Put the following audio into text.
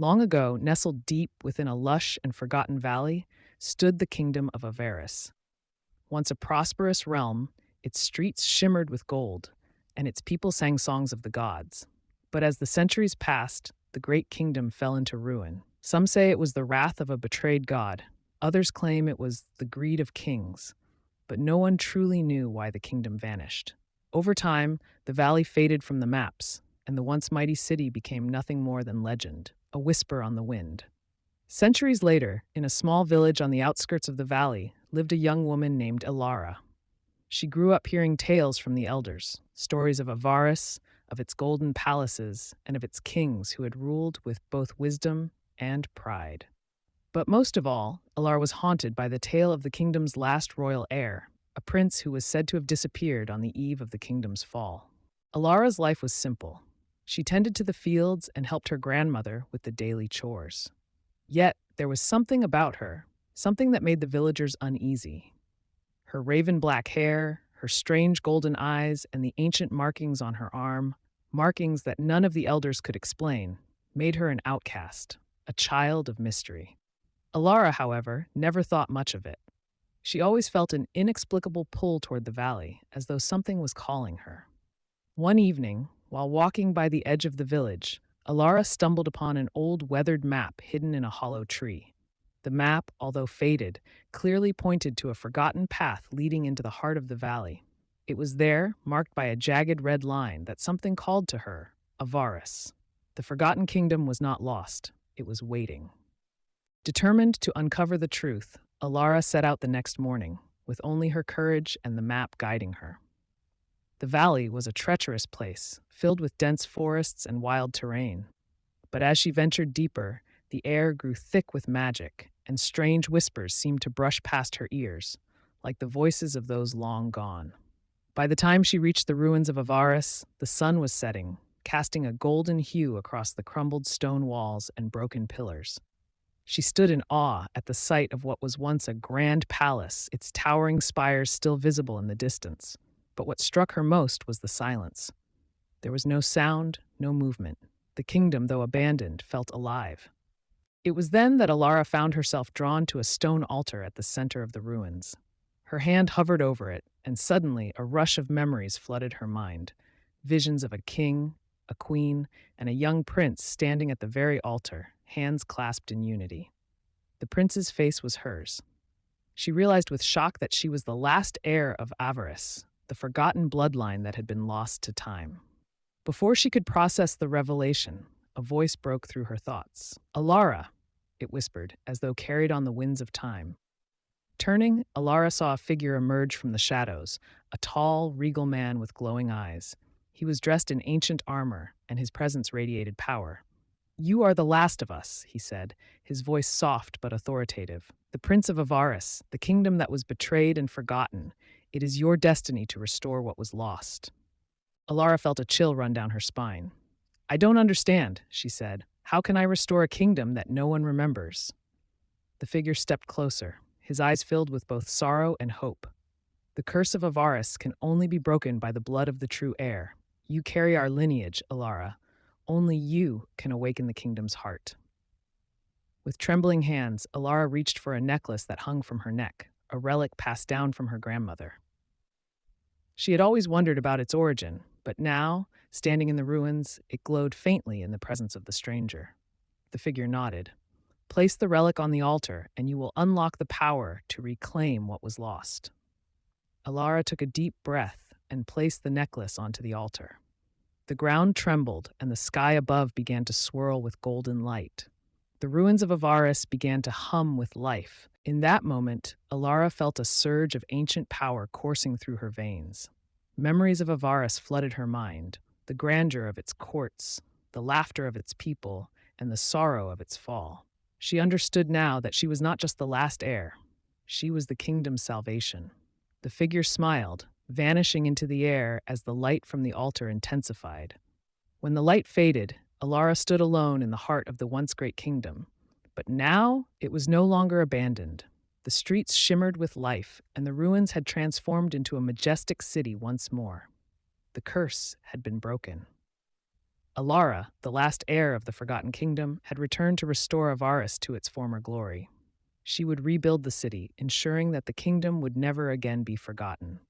Long ago, nestled deep within a lush and forgotten valley, stood the kingdom of Avaris. Once a prosperous realm, its streets shimmered with gold, and its people sang songs of the gods. But as the centuries passed, the great kingdom fell into ruin. Some say it was the wrath of a betrayed god, others claim it was the greed of kings, but no one truly knew why the kingdom vanished. Over time, the valley faded from the maps, and the once mighty city became nothing more than legend, a whisper on the wind. Centuries later, in a small village on the outskirts of the valley, lived a young woman named Elara. She grew up hearing tales from the elders, stories of Avaris, of its golden palaces, and of its kings who had ruled with both wisdom and pride. But most of all, Elara was haunted by the tale of the kingdom's last royal heir, a prince who was said to have disappeared on the eve of the kingdom's fall. Alara's life was simple. She tended to the fields and helped her grandmother with the daily chores. Yet, there was something about her, something that made the villagers uneasy. Her raven black hair, her strange golden eyes, and the ancient markings on her arm, markings that none of the elders could explain, made her an outcast, a child of mystery. Elara, however, never thought much of it. She always felt an inexplicable pull toward the valley, as though something was calling her. One evening, while walking by the edge of the village, Elara stumbled upon an old weathered map hidden in a hollow tree. The map, although faded, clearly pointed to a forgotten path leading into the heart of the valley. It was there, marked by a jagged red line, that something called to her, Avaris. The forgotten kingdom was not lost, it was waiting. Determined to uncover the truth, Elara set out the next morning, with only her courage and the map guiding her. The valley was a treacherous place, filled with dense forests and wild terrain. But as she ventured deeper, the air grew thick with magic, and strange whispers seemed to brush past her ears, like the voices of those long gone. By the time she reached the ruins of Avaris, the sun was setting, casting a golden hue across the crumbled stone walls and broken pillars. She stood in awe at the sight of what was once a grand palace, its towering spires still visible in the distance. But what struck her most was the silence. There was no sound, no movement. The kingdom, though abandoned, felt alive. It was then that Elara found herself drawn to a stone altar at the center of the ruins. Her hand hovered over it, and suddenly a rush of memories flooded her mind. Visions of a king, a queen, and a young prince standing at the very altar, hands clasped in unity. The prince's face was hers. She realized with shock that she was the last heir of Avaris, the forgotten bloodline that had been lost to time. Before she could process the revelation, a voice broke through her thoughts. "Elara," it whispered, as though carried on the winds of time. Turning, Elara saw a figure emerge from the shadows, a tall, regal man with glowing eyes. He was dressed in ancient armor, and his presence radiated power. "You are the last of us," he said, his voice soft but authoritative. "The Prince of Avaris, the kingdom that was betrayed and forgotten. It is your destiny to restore what was lost." Elara felt a chill run down her spine. "I don't understand," she said. "How can I restore a kingdom that no one remembers?" The figure stepped closer, his eyes filled with both sorrow and hope. "The curse of Avaris can only be broken by the blood of the true heir. You carry our lineage, Elara. Only you can awaken the kingdom's heart." With trembling hands, Elara reached for a necklace that hung from her neck, a relic passed down from her grandmother. She had always wondered about its origin, but now, standing in the ruins, it glowed faintly in the presence of the stranger. The figure nodded. "Place the relic on the altar, and you will unlock the power to reclaim what was lost." Elara took a deep breath and placed the necklace onto the altar. The ground trembled, and the sky above began to swirl with golden light. The ruins of Avaris began to hum with life. In that moment, Elara felt a surge of ancient power coursing through her veins. Memories of Avaris flooded her mind, the grandeur of its courts, the laughter of its people, and the sorrow of its fall. She understood now that she was not just the last heir. She was the kingdom's salvation. The figure smiled, vanishing into the air as the light from the altar intensified. When the light faded, Elara stood alone in the heart of the once great kingdom. But now it was no longer abandoned. The streets shimmered with life, and the ruins had transformed into a majestic city once more. The curse had been broken. Alara, the last heir of the Forgotten Kingdom, had returned to restore Avaris to its former glory. She would rebuild the city, ensuring that the kingdom would never again be forgotten.